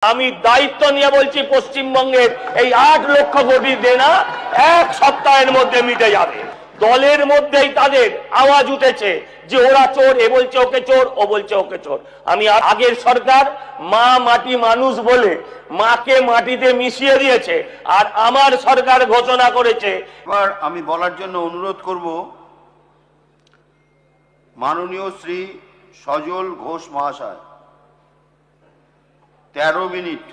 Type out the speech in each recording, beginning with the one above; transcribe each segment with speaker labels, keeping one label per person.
Speaker 1: আমি দায়িত্ব নিয়ে বলছি পশ্চিমবঙ্গের এই 8 লক্ষ কোটি দেনা এক সপ্তাহের মধ্যে মিটে যাবে। দলের মধ্যেই তাদের আওয়াজ উঠেছে যে ওরা চোর, এ বলছে ওকে চোর, ও বলছে ওকে চোর। আমি আগের সরকার মা মাটি মানুষ বলে মাকে মাটিতে মিশিয়ে দিয়েছে, আর আমার সরকার ঘোষণা করেছে।
Speaker 2: এবার আমি বলার জন্য অনুরোধ করব মাননীয় শ্রী সজল ঘোষ মহাশয়, 13 মিনিট।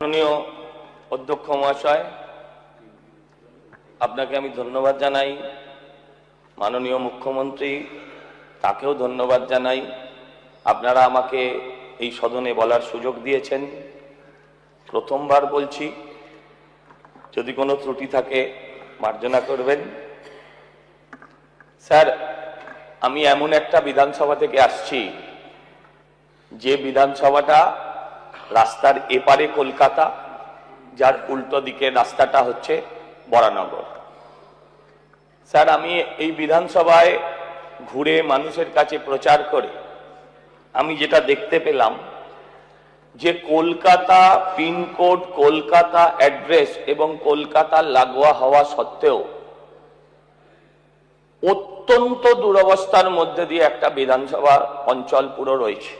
Speaker 1: মাননীয় অধ্যক্ষ মহাশয়, আপনাকে আমি ধন্যবাদ জানাই। মাননীয় মুখ্যমন্ত্রী, তাকেও ধন্যবাদ জানাই। আপনারা আমাকে এই সদনে বলার সুযোগ দিয়েছেন। প্রথমবার বলছি, যদি কোনো ত্রুটি থাকে মার্জনা করবেন। স্যার, আমি এমন একটা বিধানসভা থেকে আসছি যে বিধানসভাটা রাস্তার এপারে কলকাতা, যার উল্টো দিকে রাস্তাটা হচ্ছে বরানগর। স্যার, আমি এই বিধানসভায় ঘুরে মানুষের কাছে প্রচার করে আমি যেটা দেখতে পেলাম যে কলকাতা পিনকোড, কলকাতা অ্যাড্রেস এবং কলকাতা লাগোয়া হওয়া সত্ত্বেও অত্যন্ত দুরবস্থার মধ্যে দিয়ে একটা বিধানসভা অঞ্চল পুরো রয়েছে।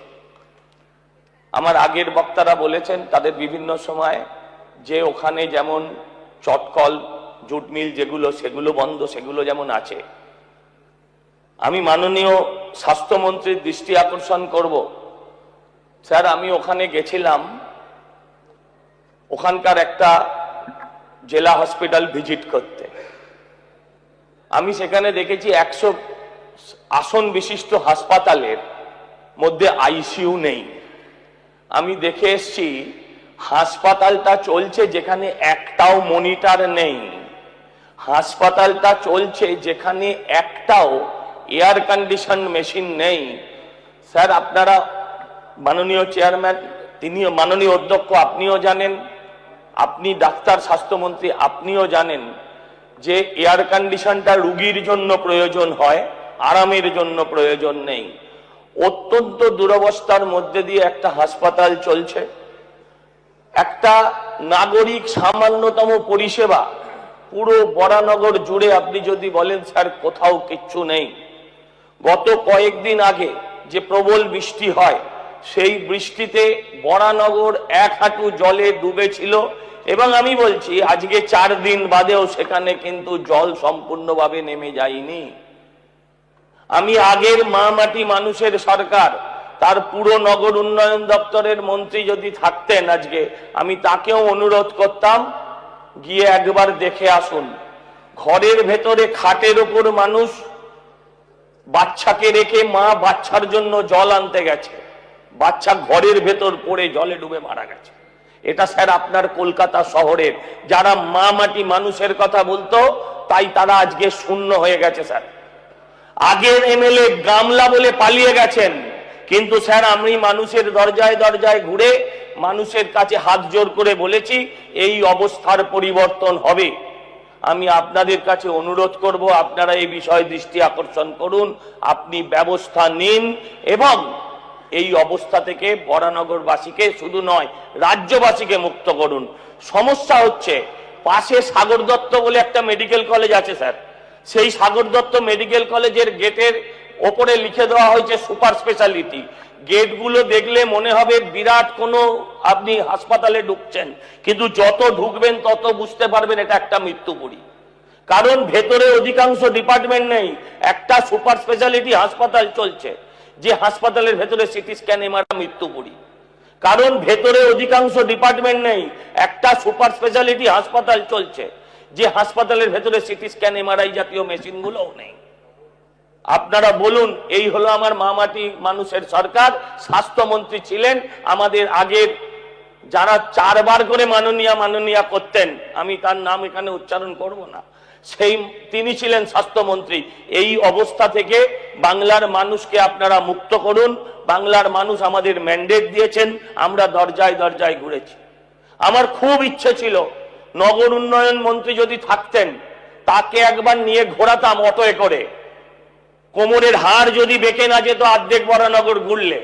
Speaker 1: আমার আগের বক্তারা বলেছেন তাদের বিভিন্ন সময় যে ওখানে যেমন চটকল, জুট মিল যেগুলো, সেগুলো বন্ধ, সেগুলো যেমন আছে। আমি মাননীয় স্বাস্থ্যমন্ত্রীর দৃষ্টি আকর্ষণ করব। স্যার, আমি ওখানে গেছিলাম, ওখানকার একটা জেলা হসপিটাল ভিজিট করতে। আমি সেখানে দেখেছি 100 আসন বিশিষ্ট হাসপাতালের মধ্যে আইসিইউ নেই। আমি দেখে এসছি হাসপাতালটা চলছে যেখানে একটাও মনিটর নেই। হাসপাতালটা চলছে যেখানে একটাও এয়ার কন্ডিশন মেশিন নেই। স্যার, আপনারা মাননীয় চেয়ারম্যান, তিনিও মাননীয় অধ্যক্ষ, আপনিও জানেন, আপনি ডাক্তার, স্বাস্থ্যমন্ত্রী, আপনিও জানেন যে এয়ার কন্ডিশনটা রুগীর জন্য প্রয়োজন হয়, আরামের জন্য প্রয়োজন নেই। অত্যন্ত দুরবস্থার মধ্যে দিয়ে একটা হাসপাতাল চলছে। একটা নাগরিক সামান্যতম পরিষেবা পুরো বরানগর জুড়ে আপনি যদি বলেন স্যার কোথাও কিচ্ছু নেই। গত কয়েকদিন আগে যে প্রবল বৃষ্টি হয়, সেই বৃষ্টিতে বরানগর 1 হাঁটু জলে ডুবেছিল, এবং আমি বলছি আজকে 4 দিন বাদেও সেখানে কিন্তু জল সম্পূর্ণভাবে নেমে যায়নি। আমি আগের মা মাটি মানুষের সরকার, তার পুরো নগর উন্নয়ন দপ্তরের মন্ত্রী যদি থাকতেন আজকে, আমি তাকেও অনুরোধ করতাম গিয়ে একবার দেখে আসুন। ঘরের ভেতরে খাটের ওপর মানুষ বাচ্চাকে রেখে, মা বাচ্চার জন্য জল আনতে গেছে, বাচ্চা ঘরের ভেতর পড়ে জলে ডুবে মারা গেছে। এটা স্যার আপনার কলকাতা শহরের যারা মা মাটি মানুষের কথা বলতো, তাই তারা আজকে শূন্য হয়ে গেছে। স্যার, আগের এমএলএ গামলা বলে পালিয়ে গেছেন, কিন্তু স্যার আমি মানুষের দরজায় দরজায় ঘুরে মানুষের কাছে হাত জোর করে বলেছি এই অবস্থার পরিবর্তন হবে। আমি আপনাদের কাছে অনুরোধ করব, আপনারা এই বিষয়ে দৃষ্টি আকর্ষণ করুন, আপনি ব্যবস্থা নিন এবং এই অবস্থা থেকে বরানগরবাসীকে শুধু নয় রাজ্যবাসীকে মুক্ত করুন। সমস্যা হচ্ছে পাশে সাগর দত্ত বলে একটা মেডিকেল কলেজ আছে স্যার, সেই সাগর দত্ত মেডিকেল কলেজের গেটের ওপরে লিখে দেওয়া হয়েছে সুপার স্পেশালিটি। গেটগুলো দেখলে মনে হবে বিরাট কোনো আপনি হাসপাতালে ঢুকছেন, কিন্তু যত ঢুকবেন তত বুঝতে পারবেন এটা একটা মৃত্যুপুরী। কারণ ভেতরে অধিকাংশ ডিপার্টমেন্ট নেই। একটা সুপার স্পেশালিটি হাসপাতাল চলছে, যে হাসপাতালের ভেতরে সিটি স্ক্যান, এমআরআই, মৃত্যুপুরী। কারণ ভেতরে অধিকাংশ ডিপার্টমেন্ট নেই। একটা সুপার স্পেশালিটি হাসপাতাল চলছে, যে হাসপাতালের ভেতরে সিটি স্ক্যান, এমআরআই জাতীয় মেশিনগুলোও নেই। আপনারা বলুন, এই হলো আমার মা মাটি মানুষের সরকার। স্বাস্থ্যমন্ত্রী ছিলেন আমাদের আগের, যারা 4 বার করে মাননীয়া মাননীয়া করতেন, আমি তার নাম এখানে উচ্চারণ করব না, তিনি ছিলেন স্বাস্থ্যমন্ত্রী। এই অবস্থা থেকে বাংলার মানুষকে আপনারা মুক্ত করুন। বাংলার মানুষ আমাদের ম্যান্ডেট দিয়েছেন, আমরা দরজায় দরজায় ঘুরেছি। আমার খুব ইচ্ছে ছিল নগর উন্নয়ন মন্ত্রী যদি থাকতেন তাকে একবার নিয়ে ঘোরাতাম অটোয় করে, কোমরের হাড় যদি বেঁকে না যেত অর্ধেক বরানগর ঘুরলে,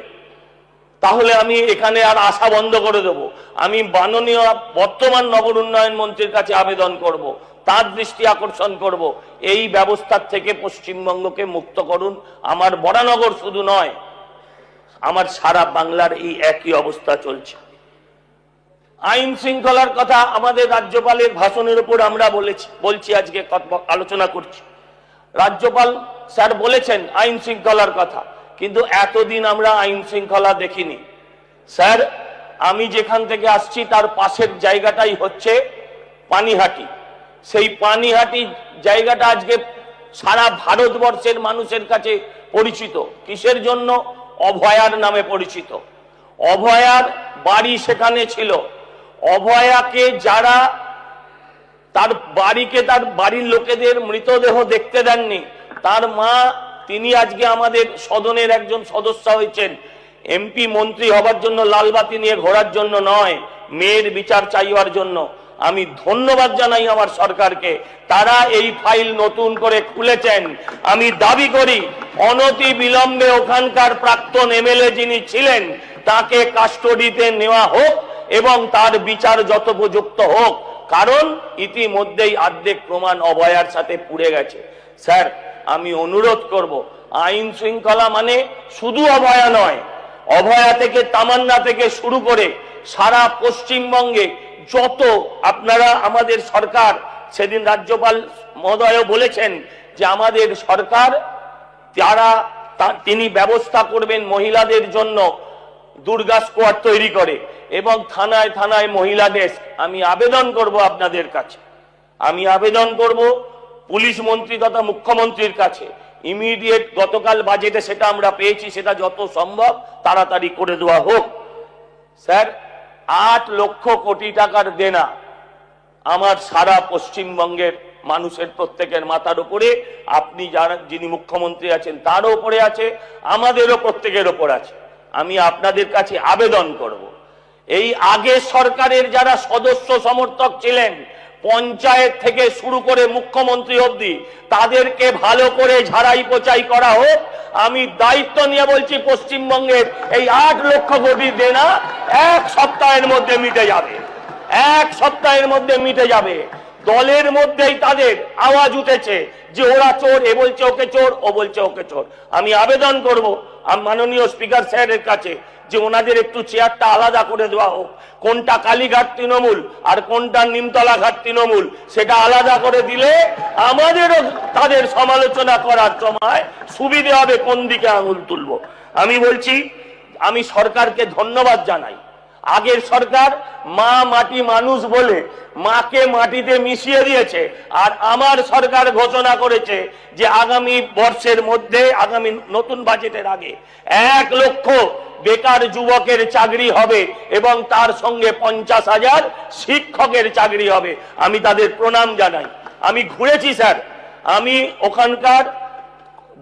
Speaker 1: তাহলে আমি এখানে আর আশা বন্ধ করে দেব। আমি মাননীয় বর্তমান নগর উন্নয়ন মন্ত্রীর কাছে আবেদন করব, তার দৃষ্টি আকর্ষণ করব, এই ব্যবস্থার থেকে পশ্চিমবঙ্গকে মুক্ত করুন। আমার বরানগর শুধু নয়, আমার সারা বাংলার এই একই অবস্থা চলছে। আইন শৃঙ্খলার কথা আমাদের রাজ্যপালের ভাষণের উপর আমরা বলছি, আজকে আলোচনা করছি। রাজ্যপাল স্যার বলেছেন আইন শৃঙ্খলার কথা, কিন্তু এতদিন আমরা আইন শৃঙ্খলা দেখিনি। স্যার, আমি যেখান থেকে আসছি তার পাশের জায়গাটাই হচ্ছে পানিহাটি। সেই পানিহাটি জায়গাটা আজকে সারা ভারতবর্ষের মানুষের কাছে পরিচিত। কিসের জন্য? অভয়ার নামে পরিচিত। অভয়ার বাড়ি সেখানে ছিল। অভয়াকে যারা তার বাড়ির লোকেদের মৃতদেহ দেখতে দেননি, তার মা, তিনি আজকে আমাদের সদনের একজন সদস্য হয়েছেন। এমপি মন্ত্রী হবার জন্য লালবাতি নিয়ে ঘোরার জন্য নয়, মেয়ের বিচার চাইবার জন্য। আমি ধন্যবাদ জানাই আমার সরকারকে, তারা এই ফাইল নতুন করে খুলেছেন। আমি দাবি করি অনতি বিলম্বে ওখানকার প্রাক্তন এমএলএ যিনি ছিলেন তাকে কাস্টডিতে নেওয়া হোক এবং তার বিচার যথোপযুক্ত হোক, কারণ ইতিমধ্যেই অর্ধেক প্রমাণ অভয়ার সাথে পুড়ে গেছে। স্যার, আমি অনুরোধ করব, আইন শৃঙ্খলা মানে শুধু অভয়া নয়, অভয়া থেকে তামান্না থেকে শুরু করে সারা পশ্চিমবঙ্গে যত আপনারা, আমাদের সরকার, সেদিন রাজ্যপাল মহোদয় বলেছেন যে আমাদের সরকার তিনি ব্যবস্থা করবেন মহিলাদের জন্য দুর্গা স্কোয়াড তৈরি করে এবং থানায় থানায় মহিলা ডেস্ক। আমি আবেদন করব আপনাদের কাছে, আমি আবেদন করব পুলিশ মন্ত্রী তথা মুখ্যমন্ত্রীর কাছে, ইমিডিয়েট গতকাল বাজেটে সেটা আমরা পেয়েছি, সেটা যত সম্ভব তাড়াতাড়ি করে দেওয়া হোক। স্যার, 8 লক্ষ কোটি টাকার দেনা আমার সারা পশ্চিমবঙ্গের মানুষের প্রত্যেকের মাথার উপরে, আপনি যিনি মুখ্যমন্ত্রী আছেন তারও উপরে আছে, আমাদেরও প্রত্যেকের উপর আছে। আমি আপনাদের কাছে আবেদন করব, এই আগের সরকারের যারা সদস্য সমর্থক ছিলেন, পঞ্চায়েত থেকে শুরু করে মুখ্যমন্ত্রী অবধি, তাদেরকে ভালো করে ঝাড়াই পোছাই করা হোক। আমি দায়িত্ব নিয়ে বলছি, পশ্চিমবঙ্গের এই 8 লক্ষ কোটি দেনা 1 সপ্তাহের মধ্যে মিটে যাবে, 1 সপ্তাহের মধ্যে মিটে যাবে। দলের মধ্যেই তাদের আওয়াজ উঠেছে যে ওরা চোর, এ বলছে ওকে চোর, ও বলছে ওকে চোর। আমি আবেদন করব মাননীয় স্পিকার স্যারের কাছে যে ওনাদের একটু চেয়ারটা আলাদা করে দেওয়া হোক, কোনটা কালীঘাট তৃণমূল আর কোনটা নিমতলা ঘাট তৃণমূল সেটা আলাদা করে দিলে আমাদেরও তাদের সমালোচনা করার সময় সুবিধে হবে কোন দিকে আঙুল তুলব। আমি বলছি, আমি সরকারকে ধন্যবাদ জানাই। আগের সরকার মা মাটি মানুষ বলে মাকে মাটিতে মিশিয়ে দিয়েছে, আর আমার সরকার ঘোষণা করেছে যে আগামী বর্ষের মধ্যে, আগামী নতুন বাজেটের আগে 1 লক্ষ বেকার যুবকের চাকরি হবে এবং তার সঙ্গে 50,000 শিক্ষকের চাকরি হবে। আমি তাদের প্রণাম জানাই। আমি ঘুরেছি স্যার, আমি ওখানকার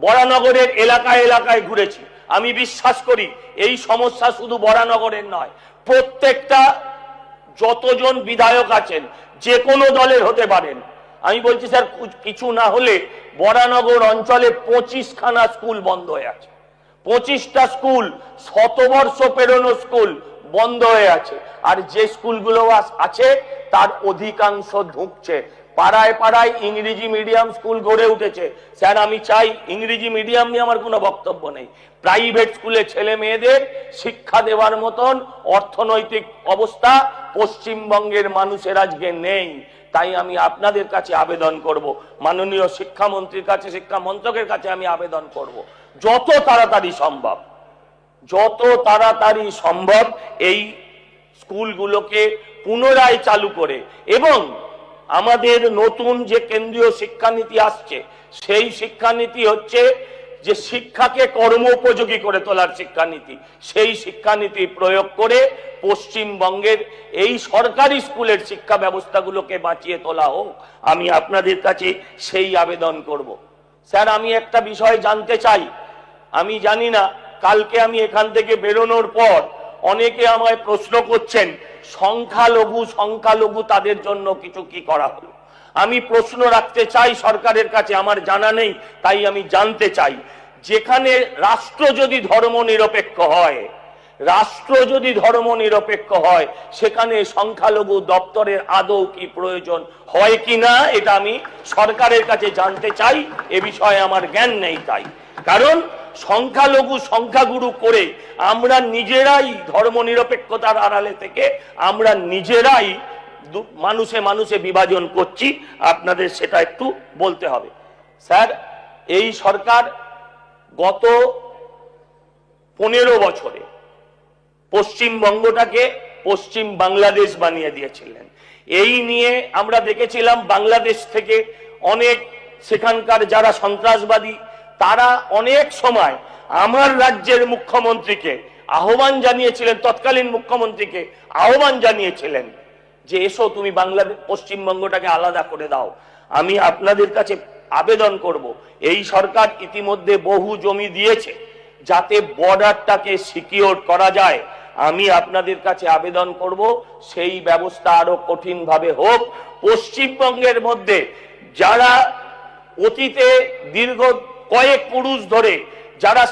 Speaker 1: বরানগরের এলাকায় এলাকায় ঘুরেছি। আমি বিশ্বাস করি এই সমস্যা শুধু বরানগরের নয়, প্রত্যেকটা যতজন বিধায়ক আছেন যে কোনো দলের হতে পারেন, আমি বলছি স্যার, কিছু না হলে বরানগর অঞ্চলে 25খানা স্কুল বন্ধ হয়ে আছে। 25টা স্কুল, শতবর্ষ পেরোনো স্কুল বন্ধ হয়ে আছে। আর যে স্কুলগুলো আছে তার অধিকাংশ ঢুকছে। পাড়ায় পাড়ায় ইংরেজি মিডিয়াম স্কুল গড়ে উঠেছে। স্যার, আমি চাই, ইংরেজি মিডিয়াম নিয়ে আমার কোনো বক্তব্য নেই, প্রাইভেট স্কুলে ছেলে মেয়েদের শিক্ষা দেওয়ার মতন অর্থনৈতিক অবস্থা পশ্চিমবঙ্গের মানুষের আজকে নেই। তাই আমি আপনাদের কাছে আবেদন করব, মাননীয় শিক্ষামন্ত্রীর কাছে, শিক্ষা মন্ত্রকের কাছে আমি আবেদন করব, যত তাড়াতাড়ি সম্ভব এই স্কুলগুলোকে পুনরায় চালু করে, এবং আমাদের নতুন যে কেন্দ্রীয় শিক্ষানীতি আসছে সেই শিক্ষানীতি হচ্ছে যে শিক্ষাকে কর্মোপযোগী করে তোলার শিক্ষানীতি। সেই শিক্ষানীতি প্রয়োগ করে পশ্চিমবঙ্গের এই সরকারি স্কুলের শিক্ষা ব্যবস্থাগুলোকে বাঁচিয়ে তোলা হোক। আমি আপনাদের কাছে সেই আবেদন করব। স্যার, আমি একটা বিষয় জানতে চাই, আমি জানি না, কালকে আমি এখান থেকে বেরোনোর পর অনেকে আমায় প্রশ্ন করছেন সংখ্যালঘু তাদের জন্য কিছু কি করা হলো। আমি প্রশ্ন রাখতে চাই সরকারের কাছে, আমার জানা নেই, তাই আমি জানতে চাই যেখানে রাষ্ট্র যদি ধর্মনিরপেক্ষ হয়, রাষ্ট্র যদি ধর্মনিরপেক্ষ হয়, সেখানে সংখ্যালঘু দপ্তরের আদৌ কি প্রয়োজন হয় কিনা এটা আমি সরকারের কাছে জানতে চাই। এ বিষয়ে আমার জ্ঞান নেই, তাই কারণ সংখ্যালঘু সংখ্যাগুরু করে আমরা নিজেরাই ধর্মনিরপেক্ষতার আড়ালে থেকে আমরা নিজেরাই মানুষে মানুষে বিভাজন করছি। আপনাদের সেটা একটু বলতে হবে। স্যার, এই সরকার গত 15 বছরে পশ্চিমবঙ্গটাকে পশ্চিম বাংলাদেশ বানিয়ে দিয়েছিলেন। এই নিয়ে আমরা দেখেছিলাম বাংলাদেশ থেকে অনেক সেখানকার যারা সন্ত্রাসবাদী তারা অনেক সময় আমার রাজ্যের মুখ্যমন্ত্রীকে আহ্বান জানিয়েছিলেন, তৎকালীন মুখ্যমন্ত্রীকে আহ্বান জানিয়েছিলেন যে এসো তুমি বাংলাদেশ পশ্চিমবঙ্গটাকে আলাদা করে দাও। আমি আপনাদের কাছে আবেদন করব, এই সরকার ইতিমধ্যে বহু জমি দিয়েছে যাতে বর্ডারটাকে সিকিউর করা যায়। আমি আপনাদের কাছে আবেদন করব সেই ব্যবস্থা আরো কঠিনভাবে হোক। পশ্চিমবঙ্গের মধ্যে যারা অতীতে দীর্ঘ কয়েক পুরুষ ধরে যারা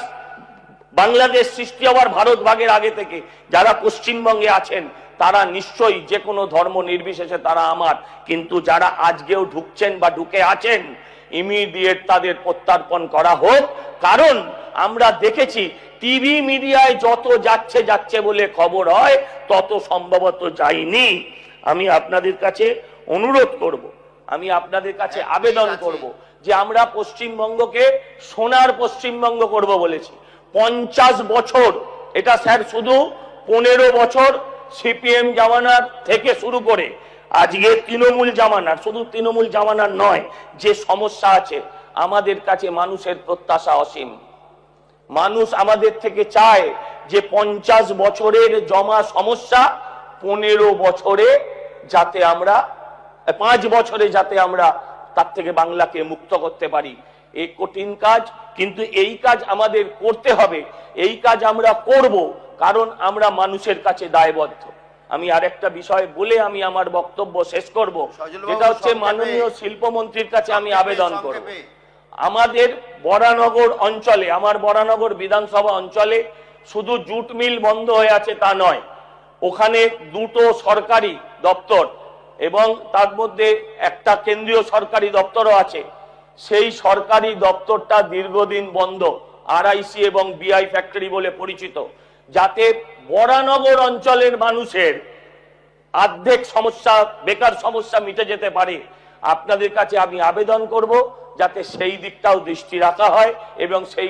Speaker 1: বাংলাদেশ সৃষ্টি হওয়ার ভারত ভাগের আগে থেকে যারা পশ্চিমবঙ্গে আছেন তারা নিশ্চয়ই যে কোনো ধর্ম নির্বিশেষে তারা আমার, কিন্তু যারা আজকেও ঢুকছেন বা ঢুকে আছেন ইমিডিয়েট তাদের প্রত্যার্পণ করা হোক। কারণ আমরা দেখেছি টিভি মিডিয়ায় যত যাচ্ছে বলে খবর হয় তত সম্ভবত যায়নি। আমি আপনাদের কাছে অনুরোধ করব, আমি আপনাদের কাছে আবেদন করব যে আমরা পশ্চিমবঙ্গকে সোনার পশ্চিমবঙ্গ করব বলেছি। 50 বছর, এটা স্যার শুধু 15 বছর সিপিএম জামানার থেকে শুরু করে আজকে তৃণমূল জামানার, শুধু তৃণমূল জামানার নয়, যে সমস্যা আছে আমাদের কাছে মানুষের প্রত্যাশা অসীম। মানুষ আমাদের থেকে চায় যে 50 বছরের জমা সমস্যা 15 বছরে যাতে আমরা 5 বছরে যাতে আমরা তার থেকে বাংলাকে মুক্ত করতে পারি। এই কঠিন কাজ, কিন্তু এই কাজ আমাদের করতে হবে। এই কাজ আমরা করব কারণ আমরা মানুষের কাছে দায়বদ্ধ। আমি আরেকটা বিষয় বলে আমি আমার বক্তব্য শেষ করব, যেটা হচ্ছে মাননীয় শিল্পমন্ত্রীর কাছে আমি আবেদন করব। আমাদের বরানগর অঞ্চলে, আমার বরানগর বিধানসভা অঞ্চলে শুধু জুট মিল বন্ধ হয়ে আছে তা নয়, ওখানে 2টো সরকারি দপ্তর এবং তার মধ্যে একটা কেন্দ্রীয় সরকারি দপ্তরও আছে। সেই সরকারি দপ্তরটা দীর্ঘদিন বন্ধ, আরআইসি এবং বিআই ফ্যাক্টরি বলে পরিচিত, যাতে বরানগর অঞ্চলের মানুষের অর্ধেক সমস্যা, বেকার সমস্যা মিটে যেতে পারে। আপনাদের কাছে আমি আবেদন করব যাতে সেই দিকটাও দৃষ্টি রাখা হয় এবং সেই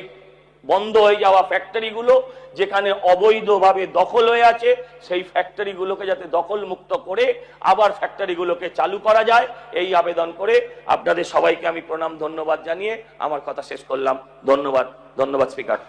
Speaker 1: বন্ধ হয়ে যাওয়া ফ্যাক্টরিগুলো যেখানে অবৈধভাবে দখল হয়ে আছে সেই ফ্যাক্টরিগুলোকে যাতে দখল মুক্ত করে আবার ফ্যাক্টরিগুলোকে চালু করা যায়, এই আবেদন করে আপনাদের সবাইকে আমি প্রণাম ধন্যবাদ জানিয়ে আমার কথা শেষ করলাম। ধন্যবাদ স্পিকার।